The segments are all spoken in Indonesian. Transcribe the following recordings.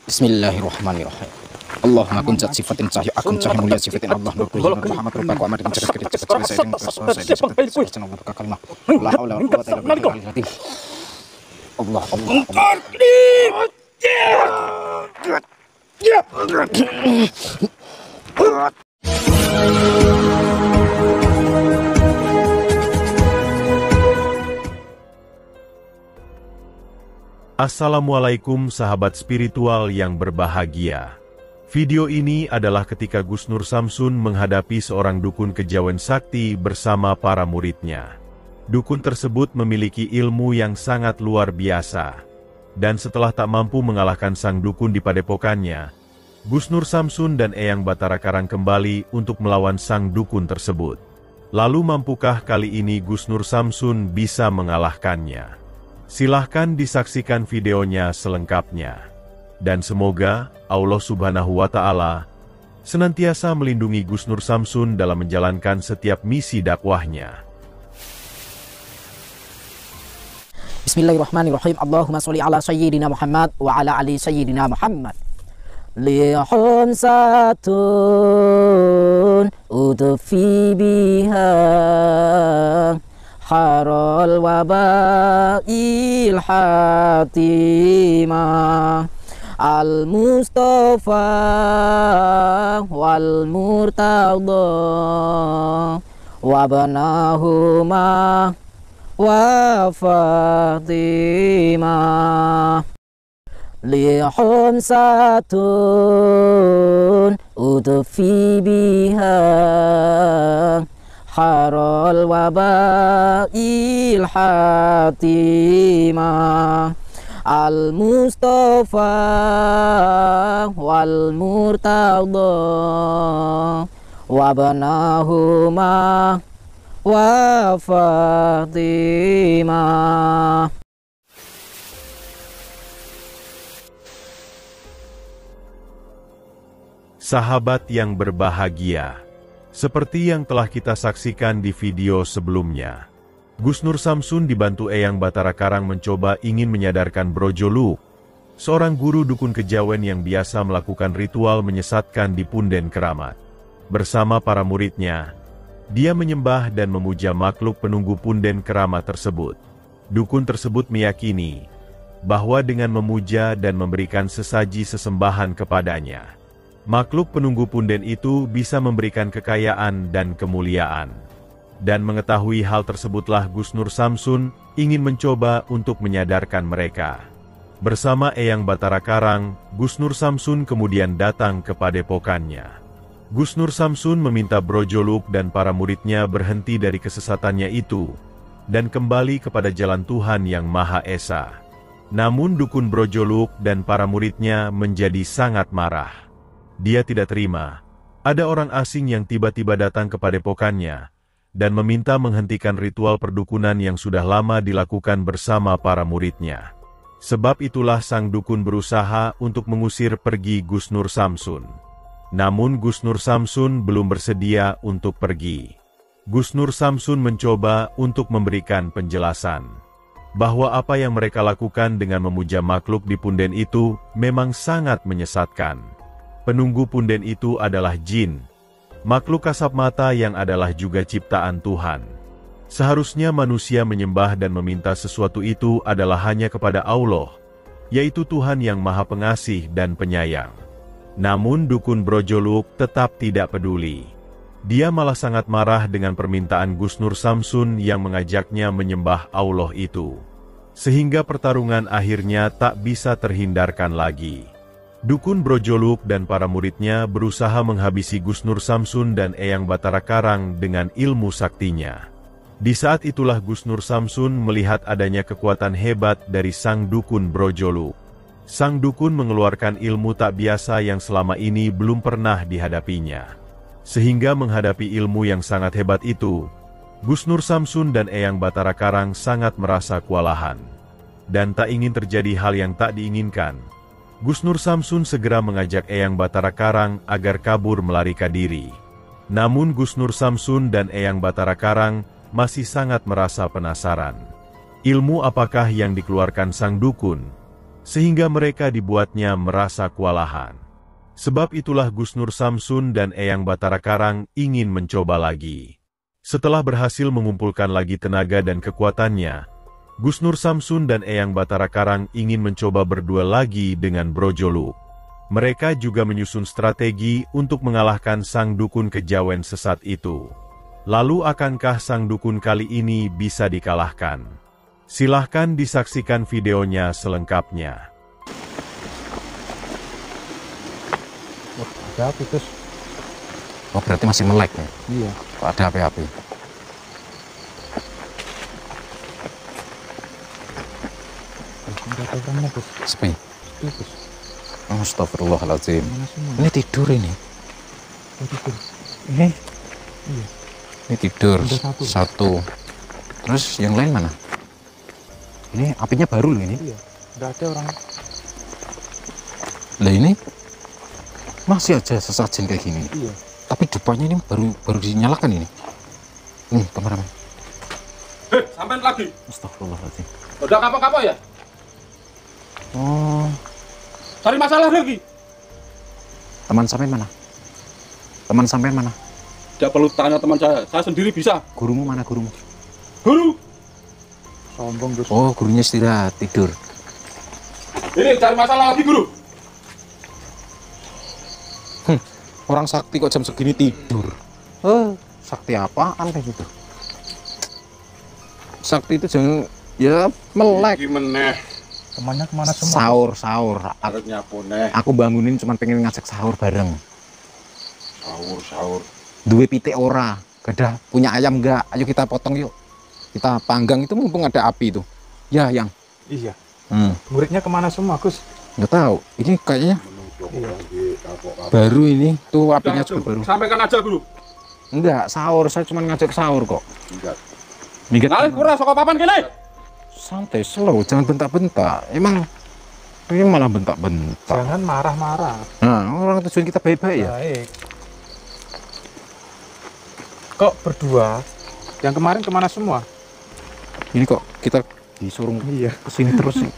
Bismillahirrahmanirrahim. Allahumma kun zat sifatin cahya akun cahya mulia sifatin Allah berkuih Muhammad rupaku amat dengan cekat cekat seiring Allah buka kalimah la haula wala quwwata illa billah. Allah Assalamualaikum sahabat spiritual yang berbahagia. Video ini adalah ketika Gus Nur Samsun menghadapi seorang dukun kejawen sakti bersama para muridnya. Dukun tersebut memiliki ilmu yang sangat luar biasa. Dan setelah tak mampu mengalahkan sang dukun di padepokannya, Gus Nur Samsun dan Eyang Batara Karang kembali untuk melawan sang dukun tersebut. Lalu mampukah kali ini Gus Nur Samsun bisa mengalahkannya? Silahkan disaksikan videonya selengkapnya. Dan semoga Allah Subhanahu wa Ta'ala senantiasa melindungi Gus Nur Samsun dalam menjalankan setiap misi dakwahnya. Bismillahirrahmanirrahim. Allahumma sholli ala sayyidina Muhammad wa ala ali sayyidina Muhammad. Lihum satun udfi biha harol wabail hatimah al-Mustafa wal murtada wabnahuma wa Fatimah lihum satun udfi biha harol wabail hatimah al-Mustafa wal murtada wabnahuma wa Fatimah. Sahabat yang berbahagia, seperti yang telah kita saksikan di video sebelumnya, Gus Nur Samsun dibantu Eyang Batara Karang mencoba ingin menyadarkan Bro Joluk, seorang guru dukun kejawen yang biasa melakukan ritual menyesatkan di Punden Keramat. Bersama para muridnya, dia menyembah dan memuja makhluk penunggu Punden Keramat tersebut. Dukun tersebut meyakini bahwa dengan memuja dan memberikan sesaji sesembahan kepadanya, makhluk penunggu punden itu bisa memberikan kekayaan dan kemuliaan. Dan mengetahui hal tersebutlah Gus Nur Samsun ingin mencoba untuk menyadarkan mereka. Bersama Eyang Batara Karang, Gus Nur Samsun kemudian datang ke padepokannya. Gus Nur Samsun meminta Bro Joluk dan para muridnya berhenti dari kesesatannya itu, dan kembali kepada jalan Tuhan yang Maha Esa. Namun dukun Bro Joluk dan para muridnya menjadi sangat marah. Dia tidak terima, ada orang asing yang tiba-tiba datang ke padepokannya, dan meminta menghentikan ritual perdukunan yang sudah lama dilakukan bersama para muridnya. Sebab itulah sang dukun berusaha untuk mengusir pergi Gus Nur Samsun. Namun Gus Nur Samsun belum bersedia untuk pergi. Gus Nur Samsun mencoba untuk memberikan penjelasan bahwa apa yang mereka lakukan dengan memuja makhluk di punden itu memang sangat menyesatkan. Penunggu punden itu adalah jin, makhluk kasat mata yang adalah juga ciptaan Tuhan. Seharusnya manusia menyembah dan meminta sesuatu itu adalah hanya kepada Allah, yaitu Tuhan yang Maha Pengasih dan Penyayang. Namun dukun Bro Joluk tetap tidak peduli. Dia malah sangat marah dengan permintaan Gus Nur Samsun yang mengajaknya menyembah Allah itu. Sehingga pertarungan akhirnya tak bisa terhindarkan lagi. Dukun Bro Joluk dan para muridnya berusaha menghabisi Gus Nur Samsun dan Eyang Batara Karang dengan ilmu saktinya. Di saat itulah Gus Nur Samsun melihat adanya kekuatan hebat dari sang dukun Bro Joluk. Sang dukun mengeluarkan ilmu tak biasa yang selama ini belum pernah dihadapinya. Sehingga menghadapi ilmu yang sangat hebat itu, Gus Nur Samsun dan Eyang Batara Karang sangat merasa kewalahan. Dan tak ingin terjadi hal yang tak diinginkan, Gus Nur Samsun segera mengajak Eyang Batara Karang agar kabur melarikan diri. Namun Gus Nur Samsun dan Eyang Batara Karang masih sangat merasa penasaran. Ilmu apakah yang dikeluarkan sang dukun? sehingga mereka dibuatnya merasa kewalahan. Sebab itulah Gus Nur Samsun dan Eyang Batara Karang ingin mencoba lagi. Setelah berhasil mengumpulkan lagi tenaga dan kekuatannya, Gus Nur Samsun dan Eyang Batara Karang ingin mencoba berdua lagi dengan Bro Joluk. Mereka juga menyusun strategi untuk mengalahkan sang dukun kejawen sesat itu. Lalu akankah sang dukun kali ini bisa dikalahkan? Silahkan disaksikan videonya selengkapnya. Ada api terus. Oh berarti masih melek ya? Iya. Kok ada api-api? Sepi. Astagfirullahaladzim. Ini tidur ini. Ini? Iya. Ini tidur. Satu. Terus yang lain mana? Ini apinya baru loh ini. Iya. Udah ada orang. Lah ini masih aja sesajen kayak gini. Iya. Tapi depannya ini baru dinyalakan ini. Nih kameramen. Sampai lagi. Astagfirullahaladzim. Udah kapok-kapok ya? Oh. Cari masalah lagi. Teman sampean mana? Teman sampean mana? Tidak perlu tanya teman saya sendiri bisa. Gurumu mana gurumu? Guru. Sombong Gus. Oh, gurunya istirahat, tidur. Ini cari masalah lagi guru. Orang sakti kok jam segini tidur? Sakti apaan kayak gitu? Sakti itu jangan ya melek. Gimana? Temannya kemana semua? Sahur. Harusnya puneh. Aku bangunin cuma pengen ngajak sahur bareng. Sahur. Dua pite ora, gada punya ayam enggak? Ayo kita potong yuk. Kita panggang itu mumpung ada api itu. Ya yang. Iya. Muridnya kemana semua Gus? Nggak tahu. Ini kayaknya baru ini tuh apinya juga baru. Sampaikan aja guru. Enggak sahur, saya cuma ngajak sahur kok. Minggat. Nah, kurang sok papan kene. Santai, slow, jangan bentak-bentak. Emang ini malah bentak-bentak. Jangan marah-marah. Nah, orang tujuan kita baik-baik ya. Baik. Kok berdua? Yang kemarin kemana semua? Ini kok kita disuruh kesini terus nih.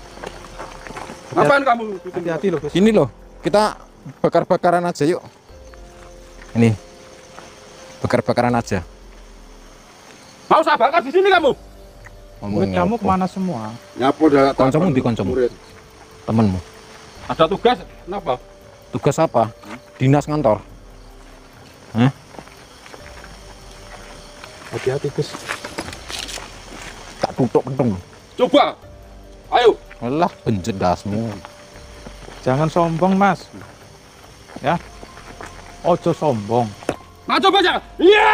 Apaan kamu? Hati-hati loh Gus. Ini loh, kita bakar-bakaran aja yuk. Ini bakar-bakaran aja. Mau saya bakar di sini kamu? Murid kamu kemana semua? Nyapu dah. Koncomu di koncomu. Temenmu. Ada tugas? Kenapa? Tugas apa? Dinas kantor. Hah? Hati-hati Gus. Tak tutup pentung. Coba. Ayo. Alah, penjedasmu. Jangan sombong Mas. Ya. Ojo sombong. Nah coba aja. Iya.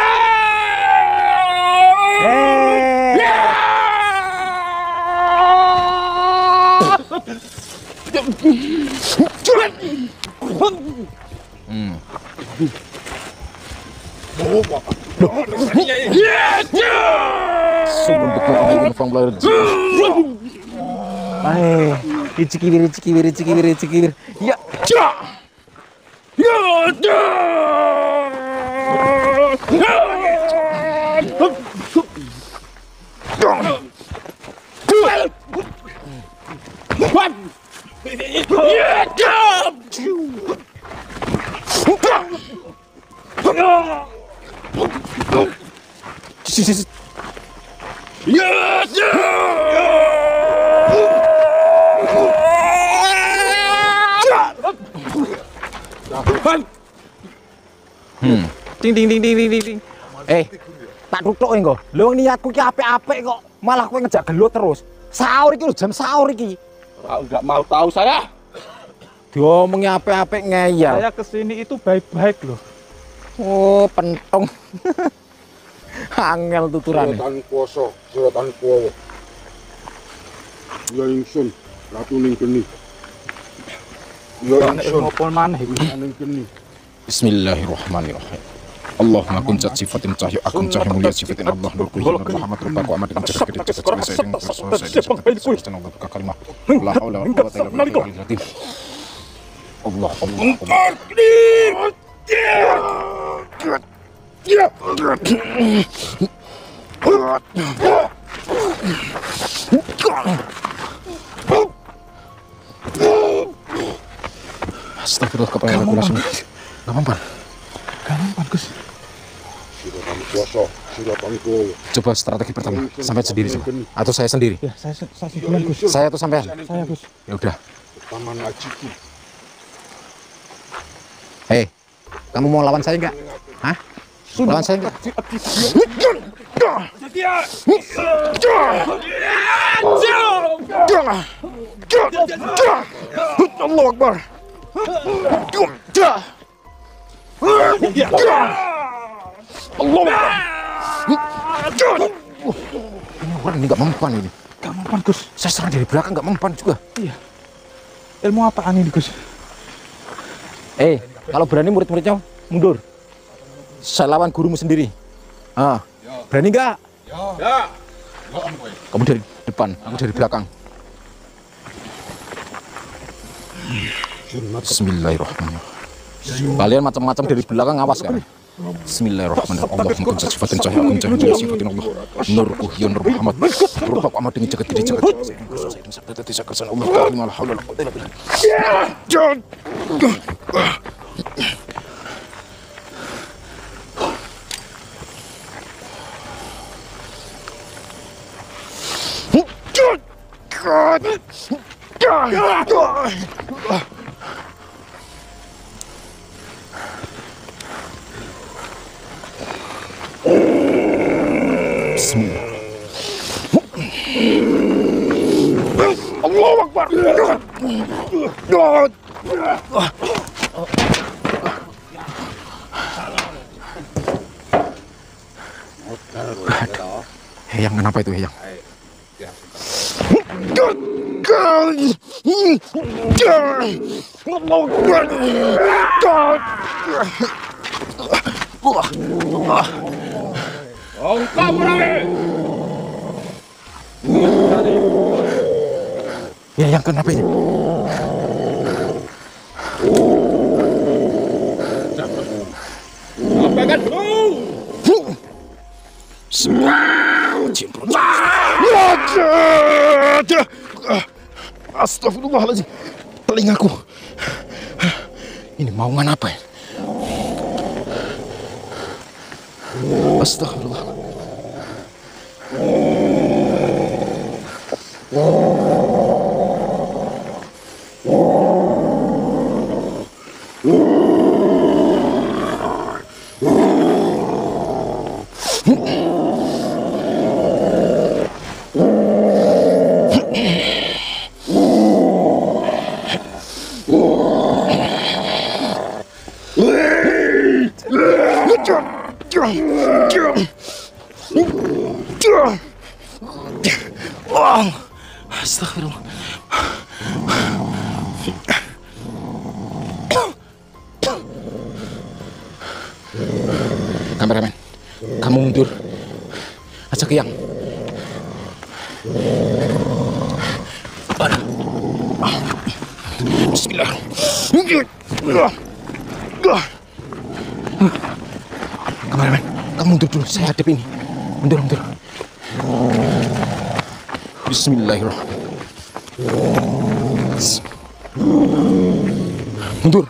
Ricikir. Ya. Ding. Tak tutuk engko. Lho niatku ki apik-apik kok. Malah kowe ngejak gelut terus. Sahur iki lho, jam sahur iki. Enggak mau tahu saya. Diomongi apik-apik ngeyel. Saya kesini itu baik-baik loh. Oh, pentong. Angel tuturane. Suratan kuwo. Ya ingsun, ratu ning kene. Ya ingsun. Ngopo maneh iki? Ning kene. Bismillahirrahmanirrahim. Allahumma kuncat sifatin cahyo akun cahyo mulia sifatin Allah nurku himan rahmat rupaku amat dengan cerah kedit cekat seiring selesai dan Allah buka kalimah la haula wa la quwwata illa billah Allah Astagfirullah, kepala aku langsung. Gak mempan. Gak mempan, Gus. Siratan kuasa, siratan ku. Coba strategi pertama, sampai sendiri coba. Atau saya sendiri. Ya, saya sebulan, Gus. Saya atau sampean? Saya, Gus. Ya udah. Pertama ngajiku. Hei, kamu mau lawan saya enggak? Hah? Lawan saya enggak? Allah Akbar. Ini orang ini nggak mempan ini. Gak mempan, Gus. Saya serang dari belakang nggak mempan juga. Iya. Ilmu apaan ini, Gus? Kalau berani murid-muridnya mundur. Saya lawan gurumu sendiri. Berani nggak? Ya. Kamu dari depan, aku dari belakang. Bismillahirrahmanirrahim. Kalian macam-macam dari belakang, awas kan? Bismillahirrahmanirrahim. Allahumma kun sifatin cahaya, kun cahaya sifatin Allah. Nurku ya Nur Muhammad. Rupa ku amat dengan jagat di jagat. Allah la haula wala quwwata illa billah. Bismillah. Allahu Akbar. Heyang, kenapa itu Heyang? Ya, yang kenapa ini? Astagfirullahaladzim, telingaku. Ini maungan apa ya? Astagfirullah. Astagfirullah. Kameramen, kamu mundur. Ajak Yang. Bismillah. Kameramen, kamu mundur dulu. Saya hadap ini. Mundur. Bismillahirrahmanirrahim. Mundur.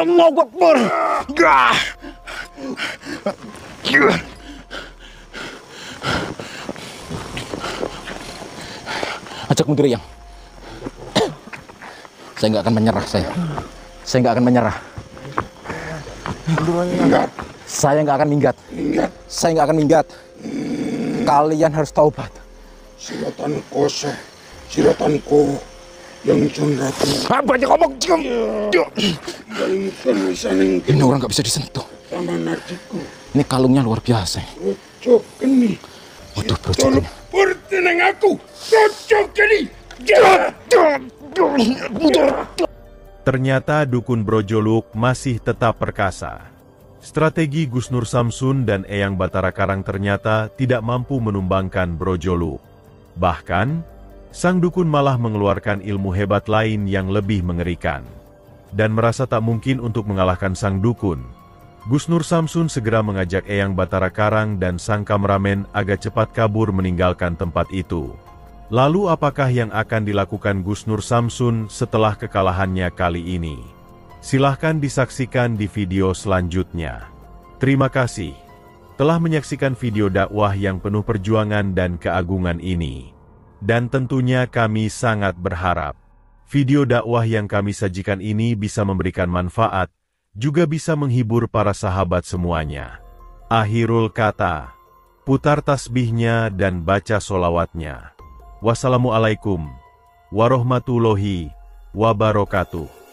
Allahu Akbar. Ajak mundur Yang. Saya nggak akan menyerah. Saya nggak akan menyerah. Saya nggak akan minggat. Saya nggak akan minggat. Kalian harus taubat. Siratan kosong, siratanku yang sunratu. Banyak ngomong. Ini orang nggak bisa disentuh. Sama najiku. Ini kalungnya luar biasa. Cocok ini. Waduh, brojok ini. Bertenang aku. Cocok ini. Ternyata dukun Brojoluk masih tetap perkasa. Strategi Gus Nur Samsun dan Eyang Batara Karang ternyata tidak mampu menumbangkan Brojoluk. Bahkan, sang dukun malah mengeluarkan ilmu hebat lain yang lebih mengerikan. Dan merasa tak mungkin untuk mengalahkan sang dukun, Gus Nur Samsun segera mengajak Eyang Batara Karang dan sang kameramen agar cepat kabur meninggalkan tempat itu. Lalu apakah yang akan dilakukan Gus Nur Samsun setelah kekalahannya kali ini? Silahkan disaksikan di video selanjutnya. Terima kasih telah menyaksikan video dakwah yang penuh perjuangan dan keagungan ini. Dan tentunya kami sangat berharap video dakwah yang kami sajikan ini bisa memberikan manfaat, juga bisa menghibur para sahabat semuanya. Akhirul kata, putar tasbihnya dan baca solawatnya. Wassalamualaikum warahmatullahi wabarakatuh.